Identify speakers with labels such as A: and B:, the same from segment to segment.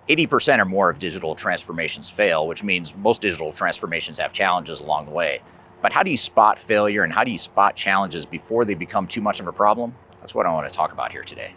A: 80% or more of digital transformations fail, which means most digital transformations have challenges along the way. But how do you spot failure and how do you spot challenges before they become too much of a problem? That's what I want to talk about here today.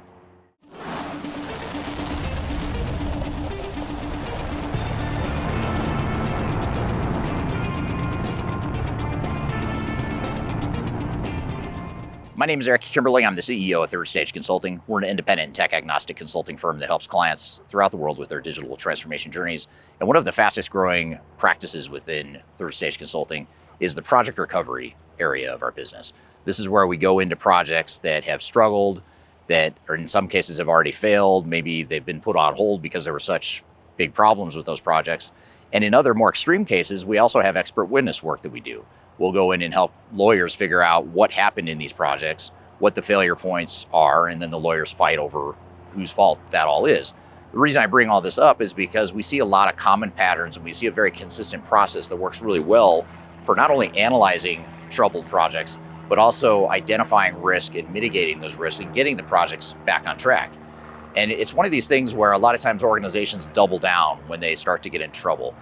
A: My name is Eric Kimberly. I'm the CEO of Third Stage Consulting. We're an independent and tech-agnostic consulting firm that helps clients throughout the world with their digital transformation journeys. And one of the fastest growing practices within Third Stage Consulting is the project recovery area of our business. This is where we go into projects that have struggled, that or in some cases have already failed. Maybe they've been put on hold because there were such big problems with those projects. And in other more extreme cases, we also have expert witness work that we do. We'll go in and help lawyers figure out what happened in these projects, what the failure points are, and then the lawyers fight over whose fault that all is. The reason I bring all this up is because we see a lot of common patterns and we see a very consistent process that works really well for not only analyzing troubled projects, but also identifying risk and mitigating those risks and getting the projects back on track. And it's one of these things where a lot of times organizations double down when they start to get in trouble.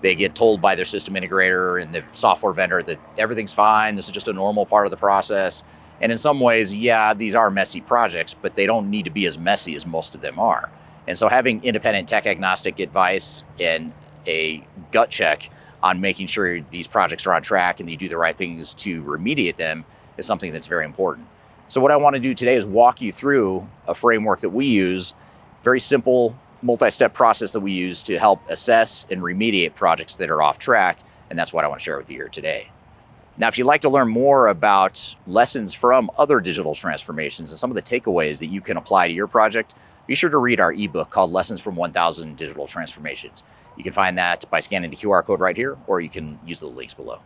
A: They get told by their system integrator and the software vendor that everything's fine, this is just a normal part of the process. And in some ways, yeah, these are messy projects, but they don't need to be as messy as most of them are. And so having independent tech agnostic advice and a gut check on making sure these projects are on track and you do the right things to remediate them is something that's very important. So what I want to do today is walk you through a framework that we use, very simple, multi-step process that we use to help assess and remediate projects that are off track, and that's what I want to share with you here today. Now, if you'd like to learn more about lessons from other digital transformations and some of the takeaways that you can apply to your project, be sure to read our ebook called Lessons from 1,000 Digital Transformations. You can find that by scanning the QR code right here, or you can use the links below.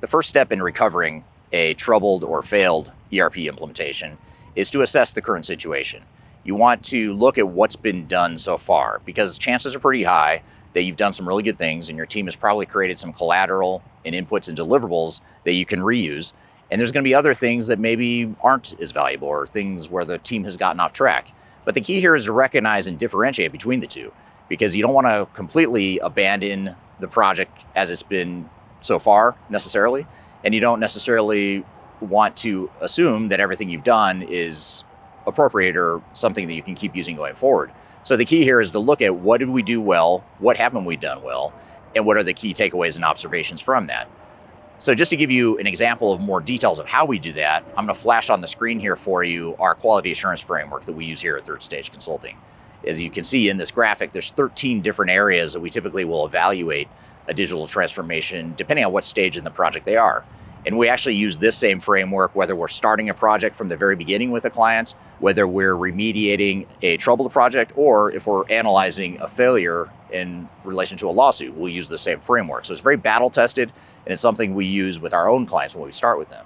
A: The first step in recovering a troubled or failed ERP implementation is to assess the current situation. You want to look at what's been done so far, because chances are pretty high that you've done some really good things and your team has probably created some collateral and inputs and deliverables that you can reuse. And there's going to be other things that maybe aren't as valuable or things where the team has gotten off track. But the key here is to recognize and differentiate between the two, because you don't want to completely abandon the project as it's been so far necessarily. And you don't necessarily want to assume that everything you've done is appropriate or something that you can keep using going forward. So the key here is to look at what did we do well, what haven't we done well, and what are the key takeaways and observations from that. So just to give you an example of more details of how we do that, I'm going to flash on the screen here for you our quality assurance framework that we use here at Third Stage Consulting. As you can see in this graphic, there's 13 different areas that we typically will evaluate a digital transformation depending on what stage in the project they are. And we actually use this same framework whether we're starting a project from the very beginning with a client, whether we're remediating a troubled project, or if we're analyzing a failure in relation to a lawsuit, we'll use the same framework. So it's very battle tested, and it's something we use with our own clients when we start with them.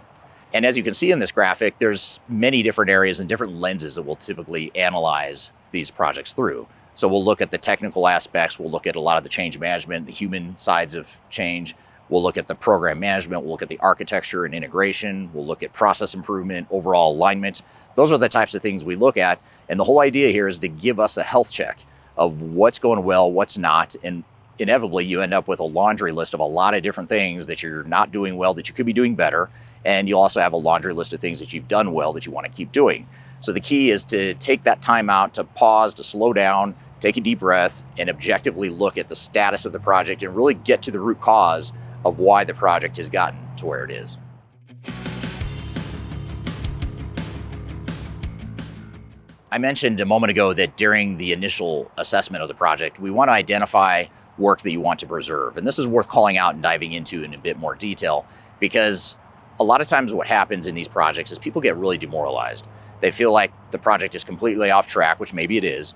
A: And as you can see in this graphic, there's many different areas and different lenses that we'll typically analyze these projects through. So we'll look at the technical aspects, we'll look at a lot of the change management, the human sides of change. We'll look at the program management, we'll look at the architecture and integration, we'll look at process improvement, overall alignment. Those are the types of things we look at. And the whole idea here is to give us a health check of what's going well, what's not. And inevitably you end up with a laundry list of a lot of different things that you're not doing well, that you could be doing better. And you'll also have a laundry list of things that you've done well that you want to keep doing. So the key is to take that time out, to pause, to slow down, take a deep breath, and objectively look at the status of the project and really get to the root cause of why the project has gotten to where it is. I mentioned a moment ago that during the initial assessment of the project, we want to identify work that you want to preserve. And this is worth calling out and diving into in a bit more detail, because a lot of times what happens in these projects is people get really demoralized. They feel like the project is completely off track, which maybe it is,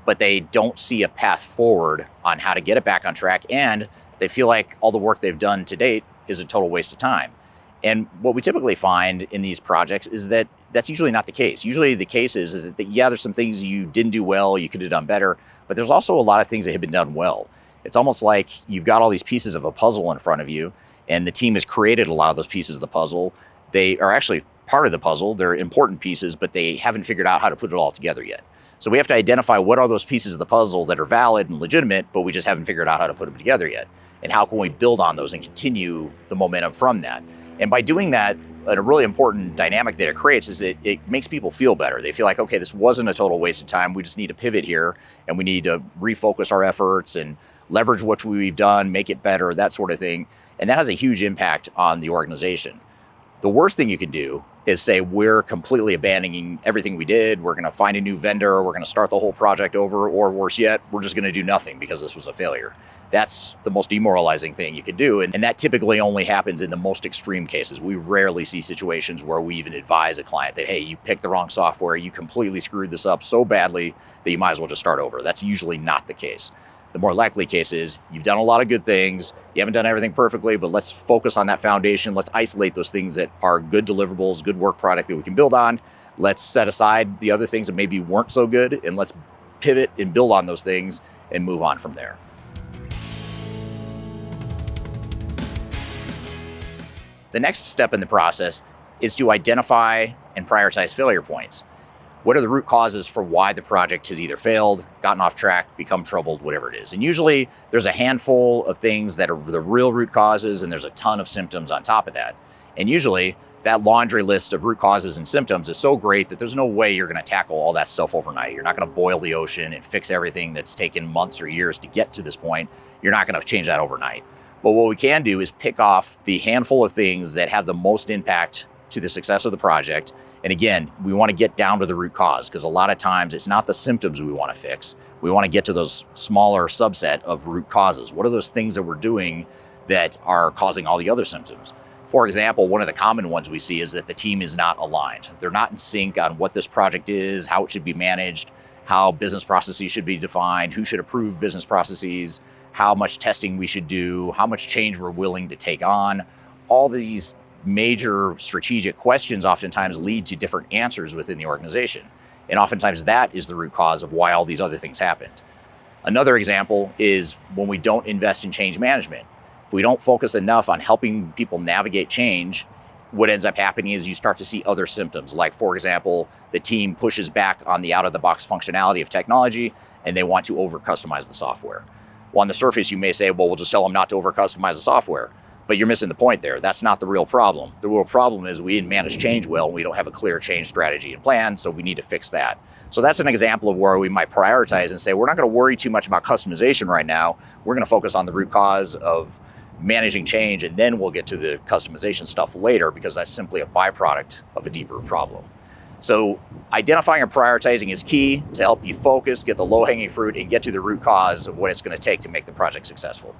A: but they don't see a path forward on how to get it back on track, and they feel like all the work they've done to date is a total waste of time. And what we typically find in these projects is that that's usually not the case. Usually the case is that, yeah, there's some things you didn't do well, you could have done better, but there's also a lot of things that have been done well. It's almost like you've got all these pieces of a puzzle in front of you, and the team has created a lot of those pieces of the puzzle. They are actually part of the puzzle. They're important pieces, but they haven't figured out how to put it all together yet. So we have to identify what are those pieces of the puzzle that are valid and legitimate, but we just haven't figured out how to put them together yet. And how can we build on those and continue the momentum from that? And by doing that, a really important dynamic that it creates is it makes people feel better. They feel like, okay, this wasn't a total waste of time. We just need to pivot here, and we need to refocus our efforts and leverage what we've done, make it better, that sort of thing. And that has a huge impact on the organization. The worst thing you can do is say, we're completely abandoning everything we did. We're going to find a new vendor. We're going to start the whole project over, or worse yet, we're just going to do nothing because this was a failure. That's the most demoralizing thing you could do. And that typically only happens in the most extreme cases. We rarely see situations where we even advise a client that, hey, you picked the wrong software. You completely screwed this up so badly that you might as well just start over. That's usually not the case. The more likely case is you've done a lot of good things. You haven't done everything perfectly, but let's focus on that foundation. Let's isolate those things that are good deliverables, good work product that we can build on. Let's set aside the other things that maybe weren't so good, and let's pivot and build on those things and move on from there. The next step in the process is to identify and prioritize failure points. What are the root causes for why the project has either failed, gotten off track, become troubled, whatever it is? And usually there's a handful of things that are the real root causes, and there's a ton of symptoms on top of that. And usually that laundry list of root causes and symptoms is so great that there's no way you're going to tackle all that stuff overnight. You're not going to boil the ocean and fix everything that's taken months or years to get to this point. You're not going to change that overnight. But what we can do is pick off the handful of things that have the most impact to the success of the project. And again, we want to get down to the root cause, because a lot of times it's not the symptoms we want to fix. We want to get to those smaller subset of root causes. What are those things that we're doing that are causing all the other symptoms? For example, one of the common ones we see is that the team is not aligned. They're not in sync on what this project is, how it should be managed, how business processes should be defined, who should approve business processes, how much testing we should do, how much change we're willing to take on. All these major strategic questions oftentimes lead to different answers within the organization. And oftentimes that is the root cause of why all these other things happened. Another example is when we don't invest in change management. If we don't focus enough on helping people navigate change, what ends up happening is you start to see other symptoms. Like, for example, the team pushes back on the out-of-the-box functionality of technology, and they want to over-customize the software. Well, on the surface, you may say, well, we'll just tell them not to over-customize the software. But you're missing the point there. That's not the real problem. The real problem is we didn't manage change well, and we don't have a clear change strategy and plan, so we need to fix that. So that's an example of where we might prioritize and say, we're not going to worry too much about customization right now. We're going to focus on the root cause of managing change, and then we'll get to the customization stuff later, because that's simply a byproduct of a deeper problem. So identifying and prioritizing is key to help you focus, get the low-hanging fruit, and get to the root cause of what it's going to take to make the project successful.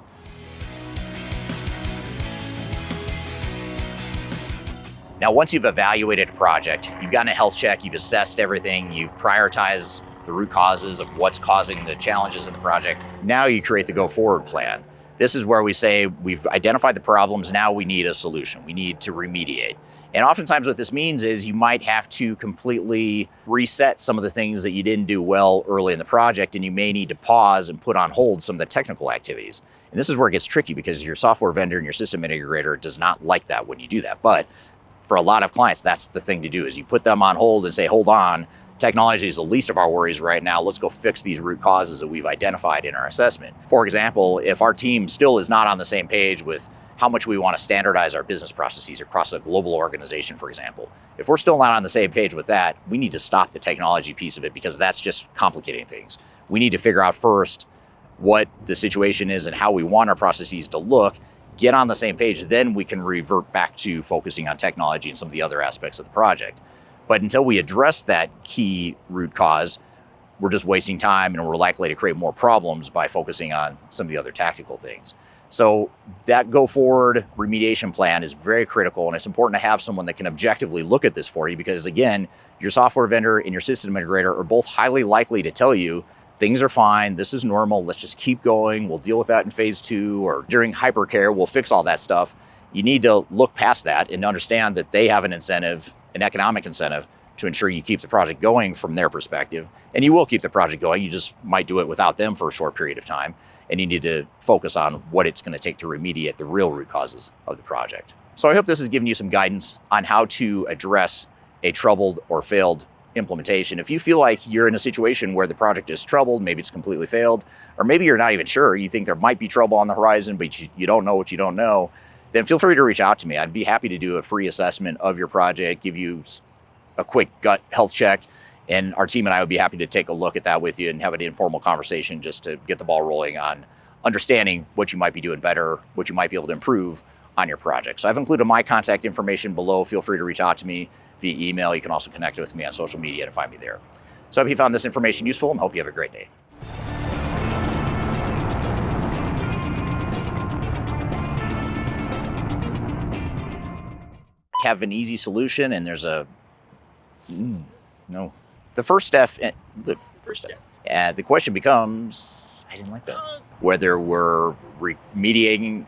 A: Now, once you've evaluated a project, you've gotten a health check, you've assessed everything, you've prioritized the root causes of what's causing the challenges in the project, now you create the go-forward plan. This is where we say we've identified the problems, now we need a solution. We need to remediate. And oftentimes what this means is you might have to completely reset some of the things that you didn't do well early in the project, and you may need to pause and put on hold some of the technical activities. And this is where it gets tricky, because your software vendor and your system integrator does not like that when you do that. But for a lot of clients, that's the thing to do, is you put them on hold and say, hold on, technology is the least of our worries right now. Let's go fix these root causes that we've identified in our assessment. For example, if our team still is not on the same page with how much we want to standardize our business processes across a global organization, for example, if we're still not on the same page with that, we need to stop the technology piece of it, because that's just complicating things. We need to figure out first what the situation is and how we want our processes to look, get on the same page, then we can revert back to focusing on technology and some of the other aspects of the project. But until we address that key root cause, we're just wasting time, and we're likely to create more problems by focusing on some of the other tactical things. So that go forward remediation plan is very critical, and it's important to have someone that can objectively look at this for you, because again, your software vendor and your system integrator are both highly likely to tell you things are fine, this is normal, let's just keep going, we'll deal with that in phase 2, or during hypercare, we'll fix all that stuff. You need to look past that and understand that they have an incentive, an economic incentive, to ensure you keep the project going from their perspective. And you will keep the project going, you just might do it without them for a short period of time. And you need to focus on what it's going to take to remediate the real root causes of the project. So I hope this has given you some guidance on how to address a troubled or failed implementation. If you feel like you're in a situation where the project is troubled, maybe it's completely failed, or maybe you're not even sure, you think there might be trouble on the horizon, but you don't know what you don't know, then feel free to reach out to me. I'd be happy to do a free assessment of your project, give you a quick gut health check, and our team and I would be happy to take a look at that with you and have an informal conversation just to get the ball rolling on understanding what you might be doing better, what you might be able to improve on your project. So I've included my contact information below. Feel free to reach out to me via email. You can also connect with me on social media to find me there. So I hope you found this information useful and hope you have a great day. Have an easy solution, and there's a no. The first step. The question becomes, I didn't like that. Whether we're remediating.